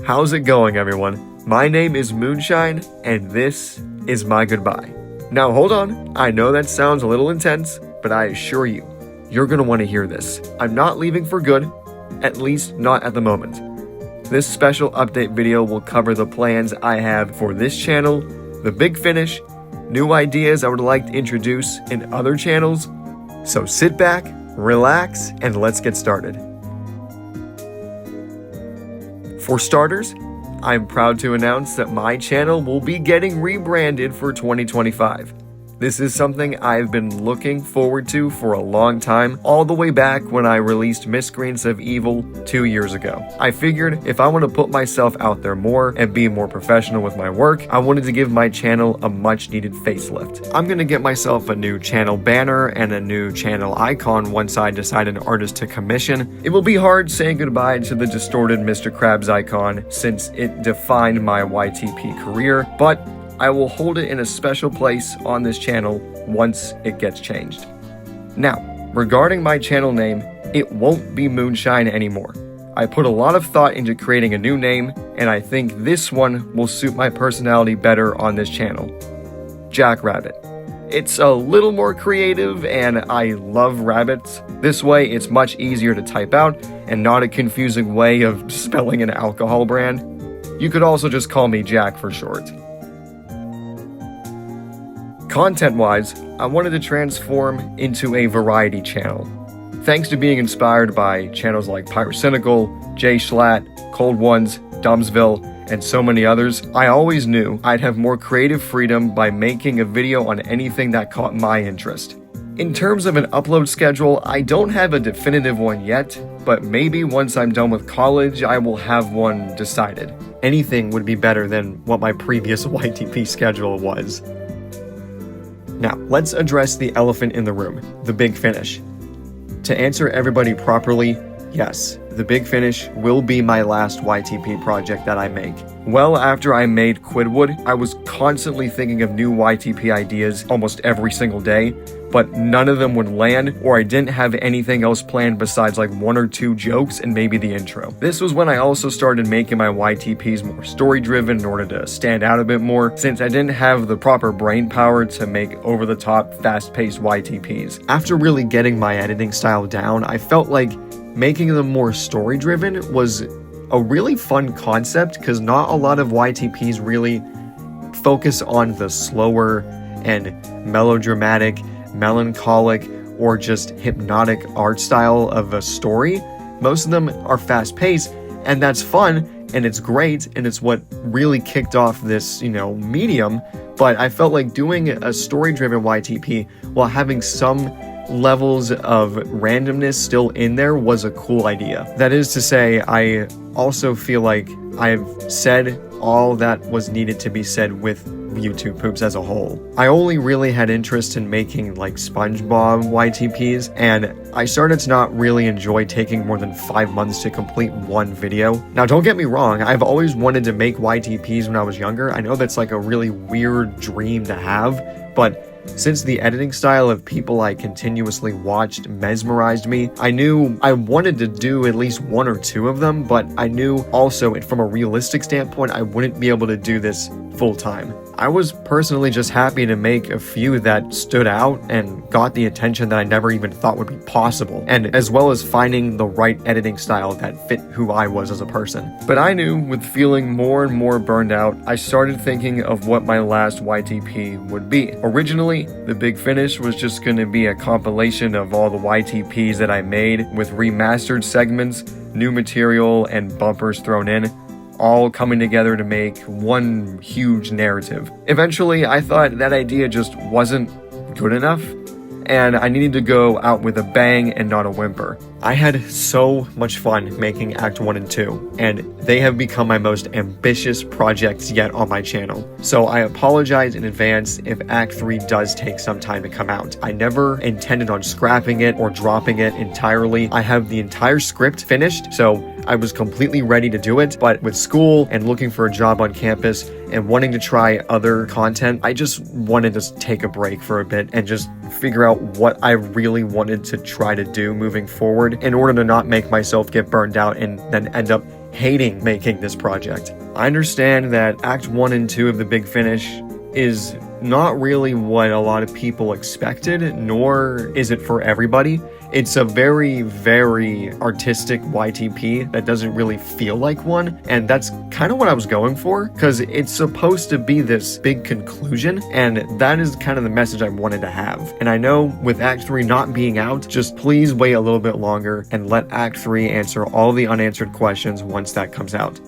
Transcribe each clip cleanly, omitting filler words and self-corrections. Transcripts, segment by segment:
How's it going, everyone? My name is Moonshine, and this is my goodbye. Now hold on, I know that sounds a little intense, but I assure you, you're gonna want to hear this. I'm not leaving for good, at least not at the moment. This special update video will cover the plans I have for this channel, the big finish, new ideas I would like to introduce in other channels. So sit back, relax, and let's get started. For starters, I'm proud to announce that my channel will be getting rebranded for 2025. This is something I've been looking forward to for a long time, all the way back when I released Miscreants of Evil 2 years ago. I figured if I want to put myself out there more and be more professional with my work, I wanted to give my channel a much needed facelift. I'm gonna get myself a new channel banner and a new channel icon once I decide an artist to commission. It will be hard saying goodbye to the distorted Mr. Krabs icon since it defined my YTP career, but I will hold it in a special place on this channel once it gets changed. Now, regarding my channel name, it won't be Moonshine anymore. I put a lot of thought into creating a new name, and I think this one will suit my personality better on this channel. JackRabbit. It's a little more creative, and I love rabbits. This way, it's much easier to type out, and not a confusing way of spelling an alcohol brand. You could also just call me Jack for short. Content-wise, I wanted to transform into a variety channel. Thanks to being inspired by channels like Pyrocynical, J Schlatt, Cold Ones, Dumbsville, and so many others, I always knew I'd have more creative freedom by making a video on anything that caught my interest. In terms of an upload schedule, I don't have a definitive one yet, but maybe once I'm done with college, I will have one decided. Anything would be better than what my previous YTP schedule was. Now, let's address the elephant in the room, the big finish. To answer everybody properly, yes, the big finish will be my last YTP project that I make. Well, after I made Quidwood, I was constantly thinking of new YTP ideas almost every single day, but none of them would land, or I didn't have anything else planned besides like 1 or 2 jokes and maybe the intro. This was when I also started making my YTPs more story-driven in order to stand out a bit more, since I didn't have the proper brain power to make over-the-top, fast-paced YTPs. After really getting my editing style down, I felt like making them more story-driven was a really fun concept, because not a lot of YTPs really focus on the slower and melodramatic, melancholic, or just hypnotic art style of a story. Most of them are fast-paced, and that's fun, and it's great, and it's what really kicked off this, medium, but I felt like doing a story-driven YTP while having some levels of randomness still in there was a cool idea. That is to say, I also feel like I've said all that was needed to be said with YouTube poops as a whole. I only really had interest in making like SpongeBob YTPs, and I started to not really enjoy taking more than 5 months to complete one video. Now don't get me wrong, I've always wanted to make YTPs when I was younger. I know that's like a really weird dream to have, but since the editing style of people I continuously watched mesmerized me, I knew I wanted to do at least 1 or 2 of them, but I knew also from a realistic standpoint, I wouldn't be able to do this full time. I was personally just happy to make a few that stood out and got the attention that I never even thought would be possible, and as well as finding the right editing style that fit who I was as a person. But I knew with feeling more and more burned out, I started thinking of what my last YTP would be. Originally, the big finish was just going to be a compilation of all the YTPs that I made with remastered segments, new material, and bumpers thrown in, all coming together to make one huge narrative. Eventually, I thought that idea just wasn't good enough, and I needed to go out with a bang and not a whimper. I had so much fun making Act 1 and 2, and they have become my most ambitious projects yet on my channel. So I apologize in advance if Act 3 does take some time to come out. I never intended on scrapping it or dropping it entirely. I have the entire script finished, so I was completely ready to do it, but with school and looking for a job on campus and wanting to try other content, I just wanted to take a break for a bit and just figure out what I really wanted to try to do moving forward in order to not make myself get burned out and then end up hating making this project. I understand that Act 1 and 2 of The Big Finish is not really what a lot of people expected, nor is it for everybody. It's a very, very artistic YTP that doesn't really feel like one, and that's kind of what I was going for, because it's supposed to be this big conclusion, and that is kind of the message I wanted to have. And I know with Act 3 not being out, just please wait a little bit longer and let Act 3 answer all the unanswered questions once that comes out.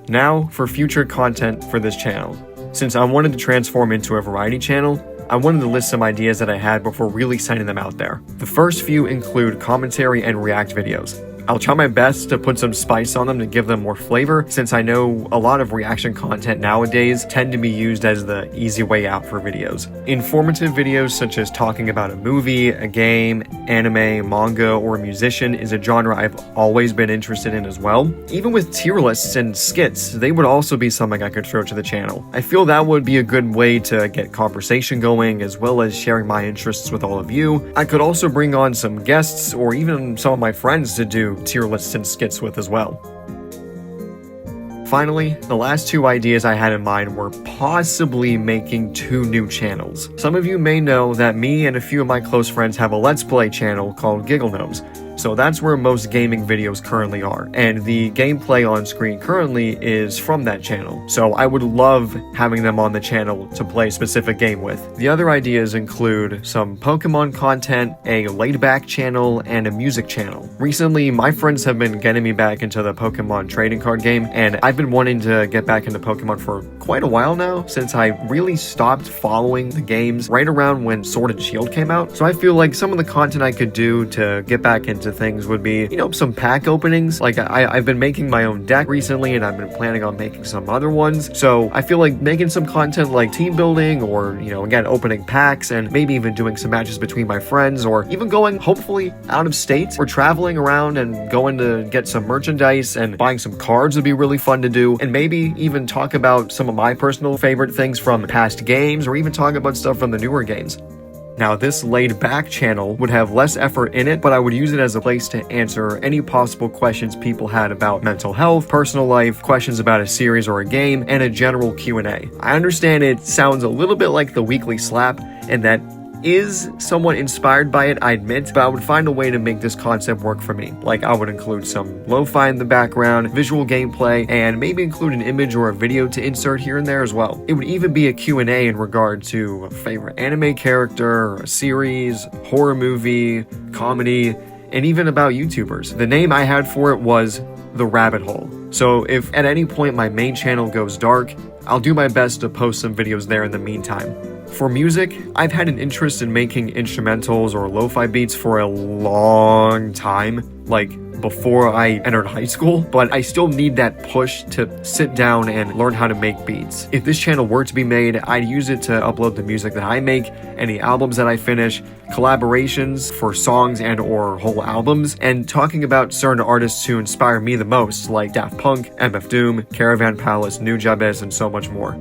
Now, for future content for this channel. Since I wanted to transform into a variety channel, I wanted to list some ideas that I had before really sending them out there. The first few include commentary and react videos. I'll try my best to put some spice on them to give them more flavor, since I know a lot of reaction content nowadays tend to be used as the easy way out for videos. Informative videos such as talking about a movie, a game, anime, manga, or a musician is a genre I've always been interested in as well. Even with tier lists and skits, they would also be something I could throw to the channel. I feel that would be a good way to get conversation going, as well as sharing my interests with all of you. I could also bring on some guests or even some of my friends to do tier lists and skits with as well. Finally, the last two ideas I had in mind were possibly making 2 new channels. Some of you may know that me and a few of my close friends have a Let's Play channel called Giggle Gnomes. So that's where most gaming videos currently are, and the gameplay on screen currently is from that channel. So I would love having them on the channel to play a specific game with. The other ideas include some Pokemon content, a laid-back channel, and a music channel. Recently, my friends have been getting me back into the Pokemon trading card game, and I've been wanting to get back into Pokemon for quite a while now, since I really stopped following the games right around when Sword and Shield came out. So I feel like some of the content I could do to get back into things would be, some pack openings. Like I've been making my own deck recently, and I've been planning on making some other ones. So I feel like making some content like team building, or, again, opening packs, and maybe even doing some matches between my friends, or even going, hopefully, out of state, or traveling around and going to get some merchandise and buying some cards would be really fun to do. And maybe even talk about some of my personal favorite things from past games, or even talk about stuff from the newer games. Now, this laid-back channel would have less effort in it, but I would use it as a place to answer any possible questions people had about mental health, personal life, questions about a series or a game, and a general Q&A. I understand it sounds a little bit like the weekly slap, and that is somewhat inspired by it, I admit, but I would find a way to make this concept work for me. Like, I would include some lo-fi in the background, visual gameplay, and maybe include an image or a video to insert here and there as well. It would even be a Q&A in regard to a favorite anime character, a series, horror movie, comedy, and even about YouTubers. The name I had for it was The Rabbit Hole. So if at any point my main channel goes dark, I'll do my best to post some videos there in the meantime. For music, I've had an interest in making instrumentals or lo-fi beats for a long time, like before I entered high school, but I still need that push to sit down and learn how to make beats. If this channel were to be made, I'd use it to upload the music that I make, any albums that I finish, collaborations for songs and or whole albums, and talking about certain artists who inspire me the most, like Daft Punk, MF Doom, Caravan Palace, Nujabes, and so much more.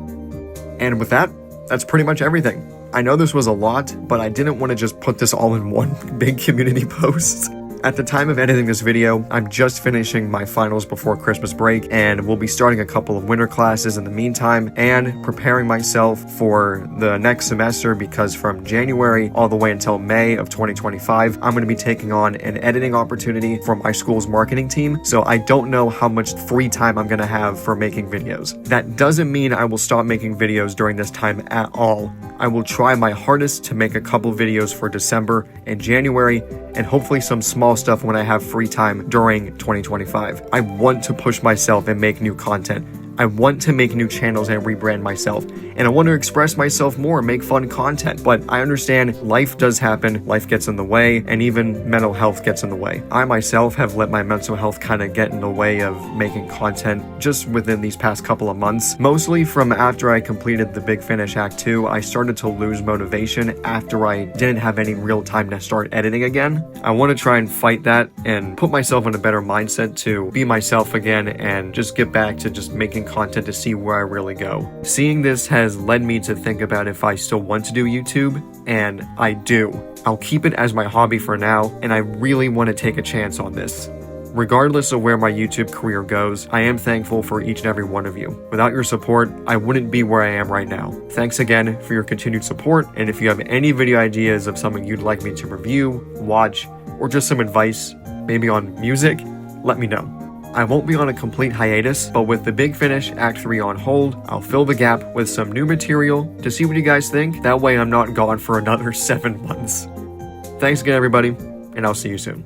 And with that, that's pretty much everything. I know this was a lot, but I didn't want to just put this all in one big community post. At the time of editing this video, I'm just finishing my finals before Christmas break, and we'll be starting a couple of winter classes in the meantime, and preparing myself for the next semester, because from January all the way until May of 2025, I'm going to be taking on an editing opportunity from my school's marketing team, so I don't know how much free time I'm going to have for making videos. That doesn't mean I will stop making videos during this time at all. I will try my hardest to make a couple videos for December and January, and hopefully some small stuff when I have free time during 2025. I want to push myself and make new content. I want to make new channels and rebrand myself, and I want to express myself more and make fun content, but I understand life does happen, life gets in the way, and even mental health gets in the way. I myself have let my mental health kind of get in the way of making content just within these past couple of months. Mostly from after I completed The Big Finish Act 2, I started to lose motivation after I didn't have any real time to start editing again. I want to try and fight that and put myself in a better mindset to be myself again and just get back to just making content to see where I really go. Seeing this has led me to think about if I still want to do YouTube, and I do. I'll keep it as my hobby for now, and I really want to take a chance on this. Regardless of where my YouTube career goes, I am thankful for each and every one of you. Without your support, I wouldn't be where I am right now. Thanks again for your continued support, and if you have any video ideas of something you'd like me to review, watch, or just some advice, maybe on music, let me know. I won't be on a complete hiatus, but with The Big Finish Act 3 on hold, I'll fill the gap with some new material to see what you guys think. That way I'm not gone for another 7 months. Thanks again, everybody, and I'll see you soon.